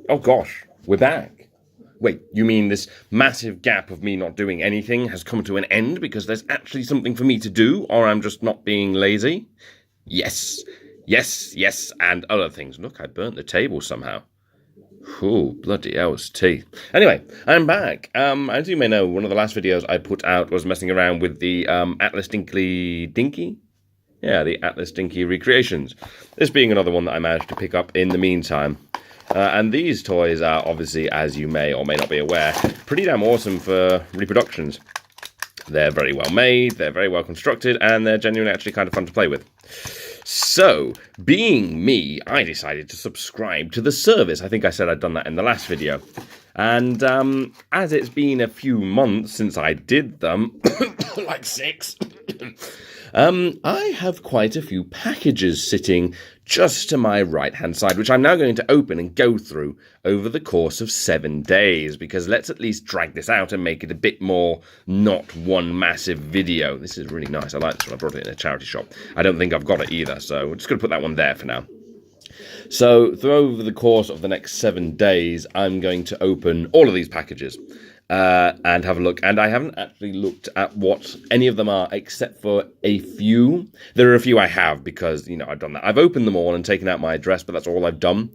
Oh gosh, we're back. Wait, you mean this massive gap of me not doing anything has come to an end because there's actually something for me to do, or I'm just not being lazy? Yes, yes, and other things. Look, I burnt the table somehow. Ooh, bloody hell's tea. Anyway, I'm back. As you may know, one of the last videos I put out was messing around with the Atlas Dinky? Yeah, the Atlas Dinky recreations. This being another one that I managed to pick up in the meantime. And these toys are obviously, as you may or may not be aware, pretty damn awesome for reproductions. They're very well made, they're very well constructed, and they're genuinely actually kind of fun to play with. So, being me, I decided to subscribe to the service. I think I said I'd done that in the last video. And as it's been a few months since I did them, like 6, I have quite a few packages sitting just to my right-hand side, which I'm now going to open and go through over the course of 7 days, because let's at least drag this out and make it a bit more not one massive video. This is really nice. I like this one. I brought it in a charity shop. I don't think I've got it either, so we're just going to put that one there for now. So, over the course of the next 7 days, I'm going to open all of these packages and have a look. And I haven't actually looked at what any of them are, except for a few. There are a few I have because, you know, I've done that. I've opened them all and taken out my address, but that's all I've done.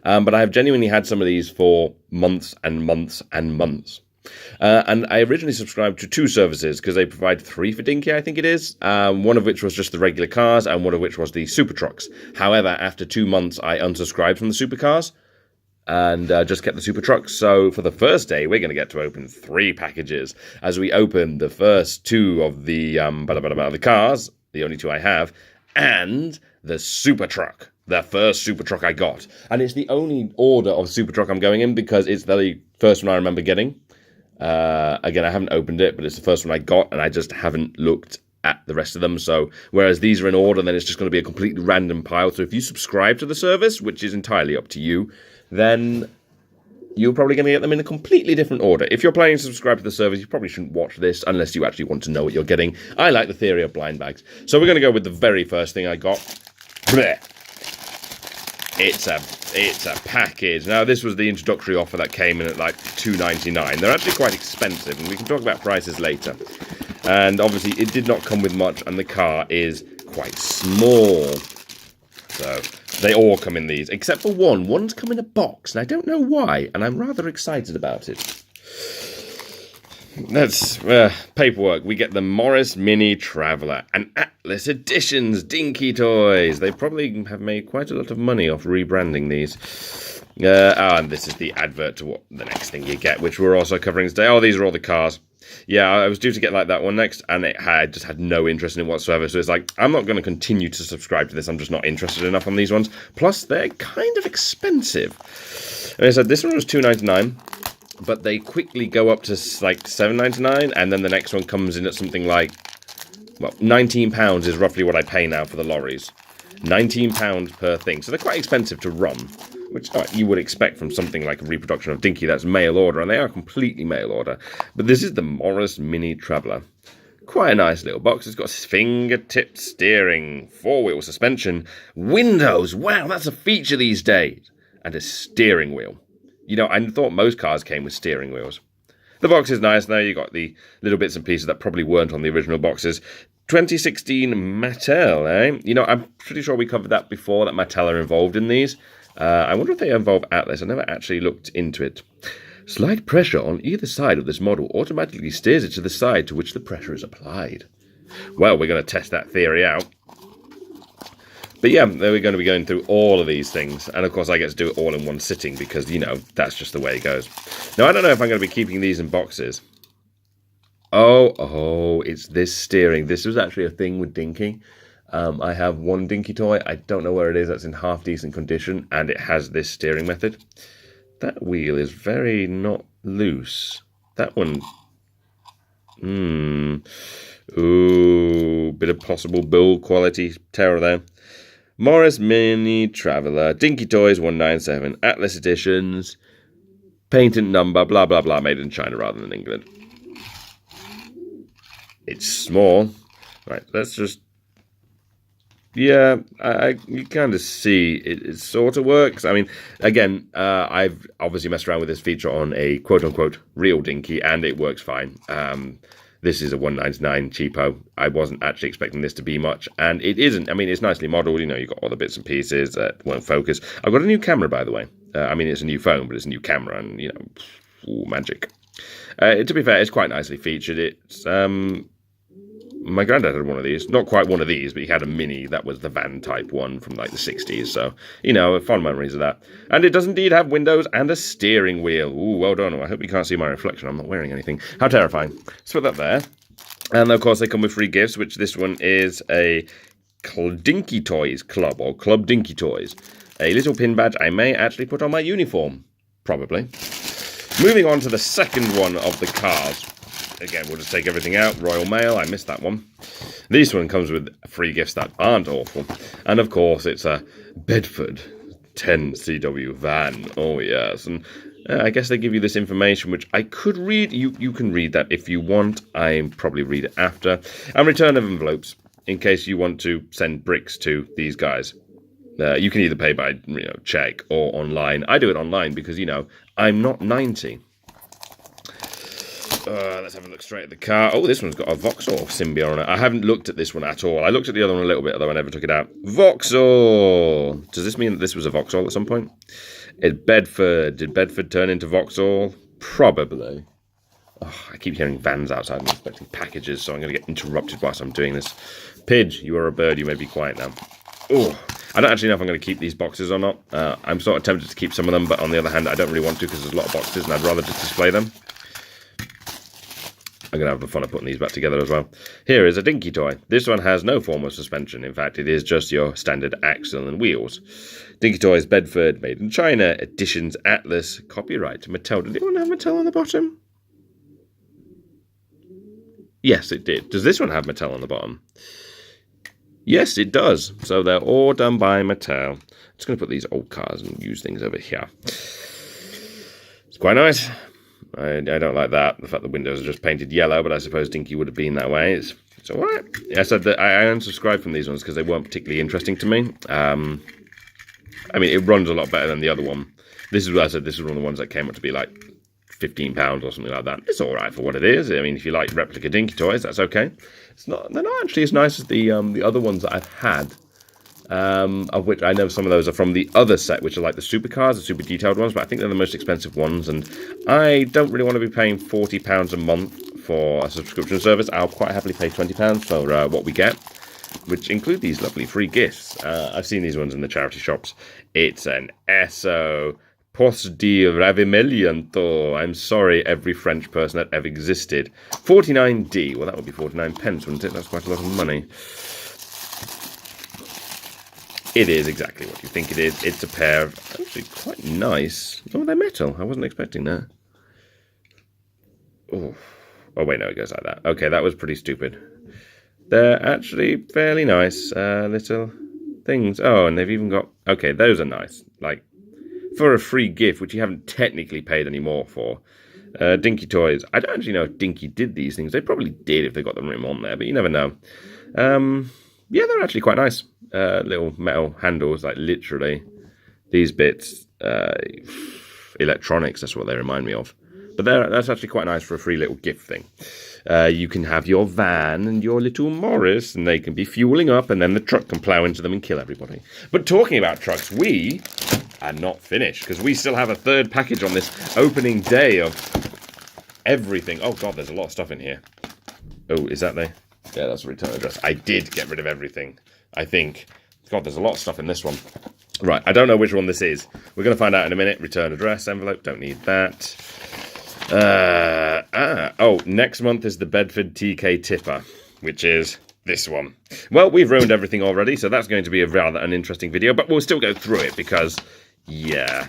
But I have genuinely had some of these for months and months and months. And I originally subscribed to 2 services because they provide 3 for Dinky, I think it is. One of which was just the regular cars and one of which was the super trucks. However, after 2 months, I unsubscribed from the supercars and just kept the super trucks. So for the first day, we're going to get to open 3 packages as we open the first 2 of the the cars, the only 2 I have, and the super truck. The first super truck I got. And it's the only order of super truck I'm going in because it's the first one I remember getting. Again, I haven't opened it, but it's the first one I got, and I just haven't looked at the rest of them. So, whereas these are in order, then it's just going to be a completely random pile. So if you subscribe to the service, which is entirely up to you, then you're probably going to get them in a completely different order. If you're planning to subscribe to the service, you probably shouldn't watch this unless you actually want to know what you're getting. I like the theory of blind bags. So we're going to go with the very first thing I got. Blech. It's a package. Now, this was the introductory offer that came in at like $2.99. They're actually quite expensive, and we can talk about prices later. And obviously, it did not come with much, and the car is quite small. So, they all come in these, except for one. One's come in a box, and I don't know why, and I'm rather excited about it. That's paperwork. We get the Morris Mini Traveller and Atlas Editions Dinky toys. They probably have made quite a lot of money off rebranding these. And this is the advert to what the next thing you get, which we're also covering today. Oh, these are all the cars. Yeah, I was due to get like that one next, and I just had no interest in it whatsoever. So it's like, I'm not going to continue to subscribe to this. I'm just not interested enough on these ones. Plus, they're kind of expensive. And I said this one was $2.99. But they quickly go up to like $7.99, and then the next one comes in at something like, well, £19 is roughly what I pay now for the lorries. £19 per thing. So they're quite expensive to run, which you would expect from something like a reproduction of Dinky that's mail order, and they are completely mail order. But this is the Morris Mini Traveller. Quite a nice little box. It's got fingertip steering, 4-wheel suspension, windows. Wow, that's a feature these days. And a steering wheel. You know, I thought most cars came with steering wheels. The box is nice now. You got the little bits and pieces that probably weren't on the original boxes. 2016 Mattel, eh? You know, I'm pretty sure we covered that before, that Mattel are involved in these. I wonder if they involve Atlas. I never actually looked into it. Slight pressure on either side of this model automatically steers it to the side to which the pressure is applied. Well, we're going to test that theory out. But yeah, we're going to be going through all of these things. And of course, I get to do it all in one sitting because, you know, that's just the way it goes. Now, I don't know if I'm going to be keeping these in boxes. Oh, it's this steering. This was actually a thing with Dinky. I have one Dinky toy. I don't know where it is. That's in half decent condition. And it has this steering method. That wheel is very not loose. That one... Ooh, bit of possible build quality terror there. Morris Mini Traveller, Dinky Toys 197, Atlas Editions, patent number, blah, blah, blah, made in China rather than England. It's small. Right, let's just... Yeah, you kind of see it sort of works. I mean, again, I've obviously messed around with this feature on a quote-unquote real Dinky, and it works fine. This is a 199 cheapo. I wasn't actually expecting this to be much, and it isn't. I mean, it's nicely modelled. You know, you've got all the bits and pieces that won't focus. I've got a new camera, by the way. I mean, it's a new phone, but it's a new camera, and, you know, ooh, magic. To be fair, it's quite nicely featured. It's... my granddad had one of these. Not quite one of these, but he had a mini. That was the van type one from like the 60s. So, you know, fond memories of that. And it does indeed have windows and a steering wheel. Ooh, well done. I hope you can't see my reflection. I'm not wearing anything. How terrifying. Let's put that there. And of course, they come with free gifts, which this one is a Dinky Toys Club, or Club Dinky Toys. A little pin badge I may actually put on my uniform. Probably. Moving on to the second one of the cars. Again, we'll just take everything out. Royal Mail, I missed that one. This one comes with free gifts that aren't awful. And of course, it's a Bedford 10 CW van. Oh, yes. And I guess they give you this information, which I could read. You can read that if you want. I probably read it after. And return of envelopes, in case you want to send bricks to these guys. You can either pay by check or online. I do it online because, I'm not 90. Let's have a look straight at the car. Oh, this one's got a Vauxhall Symbia on it. I haven't looked at this one at all. I looked at the other one a little bit, although I never took it out. Vauxhall! Does this mean that this was a Vauxhall at some point? It's Bedford. Did Bedford turn into Vauxhall? Probably. Oh, I keep hearing vans outside and expecting packages, so I'm going to get interrupted whilst I'm doing this. Pidge, you are a bird. You may be quiet now. Oh, I don't actually know if I'm going to keep these boxes or not. I'm sort of tempted to keep some of them, but on the other hand, I don't really want to because there's a lot of boxes and I'd rather just display them. I'm going to have the fun of putting these back together as well. Here is a Dinky toy. This one has no form of suspension. In fact, it is just your standard axle and wheels. Dinky Toys Bedford, made in China. Editions Atlas. Copyright Mattel. Did anyone have Mattel on the bottom? Yes, it did. Does this one have Mattel on the bottom? Yes, it does. So they're all done by Mattel. I'm just going to put these old cars and use things over here. It's quite nice. I don't like that. The fact the windows are just painted yellow, but I suppose Dinky would have been that way. It's alright. I said that I unsubscribed from these ones because they weren't particularly interesting to me. I mean, it runs a lot better than the other one. This is what I said. This is one of the ones that came up to be like £15 or something like that. It's alright for what it is. I mean, if you like replica Dinky toys, that's okay. They're not actually as nice as the other ones that I've had. Of which I know some of those are from the other set, which are like the supercars, the super detailed ones, but I think they're the most expensive ones, and I don't really want to be paying £40 a month for a subscription service. I'll quite happily pay £20 for what we get, which include these lovely free gifts. I've seen these ones in the charity shops. It's an Esso Post di Ravimelianto. I'm sorry, every French person that ever existed. 49D. Well, that would be 49 pence, wouldn't it? That's quite a lot of money. It is exactly what you think it is. It's a pair of actually quite nice. Oh, they're metal. I wasn't expecting that. Oh, wait, no, it goes like that. Okay, that was pretty stupid. They're actually fairly nice little things. Oh, and they've even got... Okay, those are nice. Like, for a free gift, which you haven't technically paid any more for. Dinky Toys. I don't actually know if Dinky did these things. They probably did if they got them written on there, but you never know. Yeah, they're actually quite nice. Little metal handles, like literally these bits. Electronics, that's what they remind me of. But that's actually quite nice for a free little gift thing. You can have your van and your little Morris, and they can be fueling up, and then the truck can plow into them and kill everybody. But talking about trucks, we are not finished, because we still have a third package on this opening day of everything. Oh, God, there's a lot of stuff in here. Oh, is that there? Yeah, that's a return address. I did get rid of everything, I think. God, there's a lot of stuff in this one. Right, I don't know which one this is. We're going to find out in a minute. Return address, envelope, don't need that. Oh, next month is the Bedford TK Tipper, which is this one. Well, we've ruined everything already, so that's going to be a rather uninteresting video, but we'll still go through it because, yeah.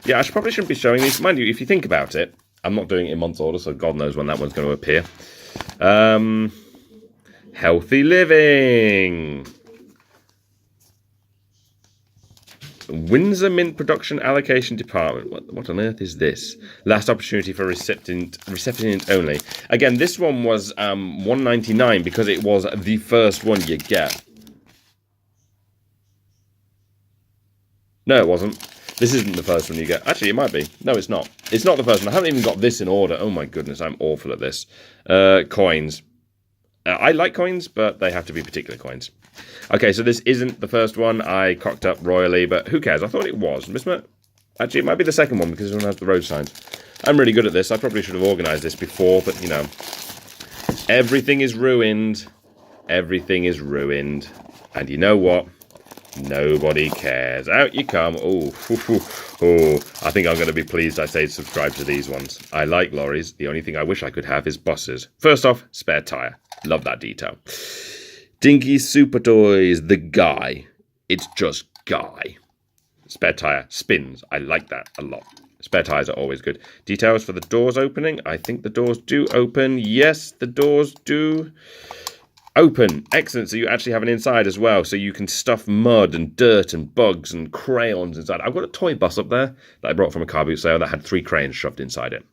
Yeah, probably shouldn't be showing these. Mind you, if you think about it, I'm not doing it in months order, so God knows when that one's going to appear. Healthy living. Windsor Mint Production Allocation Department. What on earth is this? Last opportunity for recipient only. Again, this one was $1.99 because it was the first one you get. No, it wasn't. This isn't the first one you get. Actually, it might be. No, it's not. It's not the first one. I haven't even got this in order. Oh my goodness, I'm awful at this. Coins. I like coins, but they have to be particular coins. Okay, so this isn't the first one. I cocked up royally, but who cares? I thought it was. Actually, it might be the second one because this one has the road signs. I'm really good at this. I probably should have organised this before, but, you know. Everything is ruined. Everything is ruined. And you know what? Nobody cares. Out you come. Oh, I think I'm going to be pleased I say subscribe to these ones. I like lorries. The only thing I wish I could have is buses. First off, spare tyre. Love that detail. Dinky Super Toys, the guy. It's just guy. Spare tyre, spins. I like that a lot. Spare tyres are always good. Details for the doors opening. I think the doors do open. Yes, the doors do open. Excellent. So you actually have an inside as well. So you can stuff mud and dirt and bugs and crayons inside. I've got a toy bus up there that I brought from a car boot sale that had 3 crayons shoved inside it.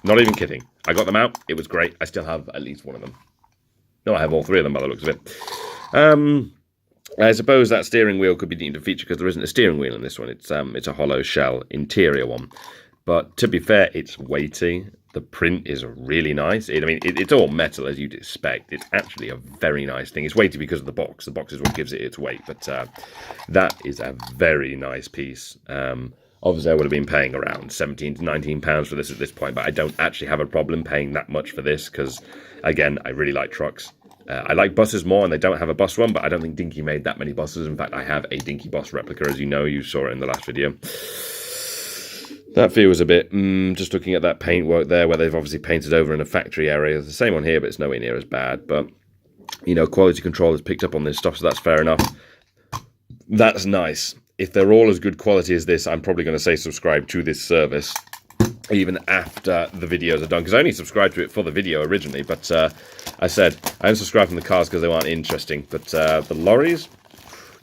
Not even kidding. I got them out. It was great. I still have at least one of them. No, I have all 3 of them by the looks of it. I suppose that steering wheel could be deemed a feature because there isn't a steering wheel in this one. It's a hollow shell interior one. But to be fair, it's weighty. The print is really nice. It's all metal as you'd expect. It's actually a very nice thing. It's weighty because of the box. The box is what gives it its weight. But that is a very nice piece. Obviously, I would have been paying around £17 to £19 for this at this point. But I don't actually have a problem paying that much for this because, again, I really like trucks. I like buses more, and they don't have a bus one, but I don't think Dinky made that many buses. In fact, I have a Dinky bus replica, as you know. You saw it in the last video. That feels a bit, just looking at that paintwork there, where they've obviously painted over in a factory area. It's the same one here, but it's nowhere near as bad. But, you know, quality control has picked up on this stuff, so that's fair enough. That's nice. If they're all as good quality as this, I'm probably going to say subscribe to this service, even after the videos are done, because I only subscribed to it for the video originally, but I said I unsubscribed from the cars because they weren't interesting, but the lorries,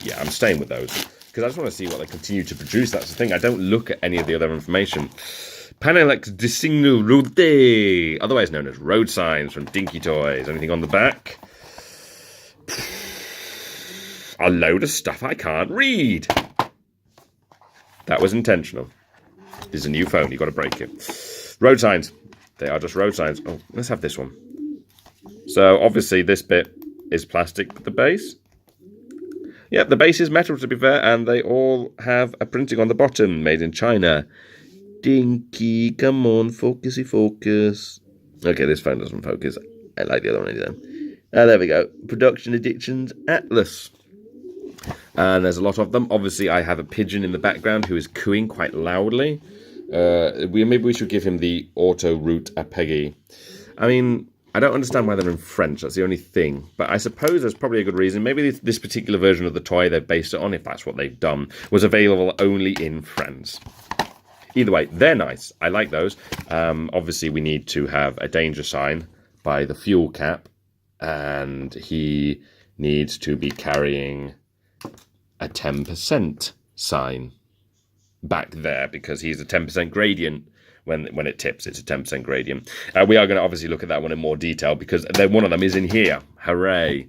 yeah, I'm staying with those, because I just want to see what they continue to produce. That's the thing, I don't look at any of the other information. Panelex de Signal Route, otherwise known as road signs from Dinky Toys. Anything on the back? A load of stuff I can't read. That was intentional. This is a new phone, you've got to break it. Road signs. They are just road signs. Oh, let's have this one. So, obviously, this bit is plastic, but the base? Yep, the base is metal, to be fair, and they all have a printing on the bottom, made in China. Dinky, come on, focusy focus. Okay, this phone doesn't focus. I like the other one anyway. There we go. Production Addictions Atlas. And there's a lot of them. Obviously, I have a pigeon in the background who is cooing quite loudly. Maybe we should give him the auto route à Peggy. I mean, I don't understand why they're in French. That's the only thing. But I suppose there's probably a good reason. Maybe this particular version of the toy they've based it on, if that's what they've done, was available only in France. Either way, they're nice. I like those. Obviously, we need to have a danger sign by the fuel cap. And he needs to be carrying a 10% sign back there, because he's a 10% gradient. When it tips, it's a 10% gradient. We are going to obviously look at that one in more detail, because one of them is in here. Hooray.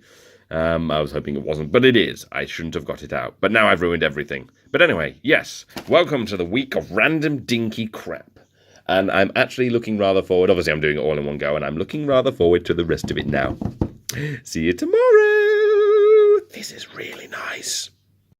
I was hoping it wasn't, but it is. I shouldn't have got it out. But now I've ruined everything. But anyway, yes. Welcome to the week of random Dinky crap. And I'm actually looking rather forward. Obviously, I'm doing it all in one go, and I'm looking rather forward to the rest of it now. See you tomorrow. This is really nice.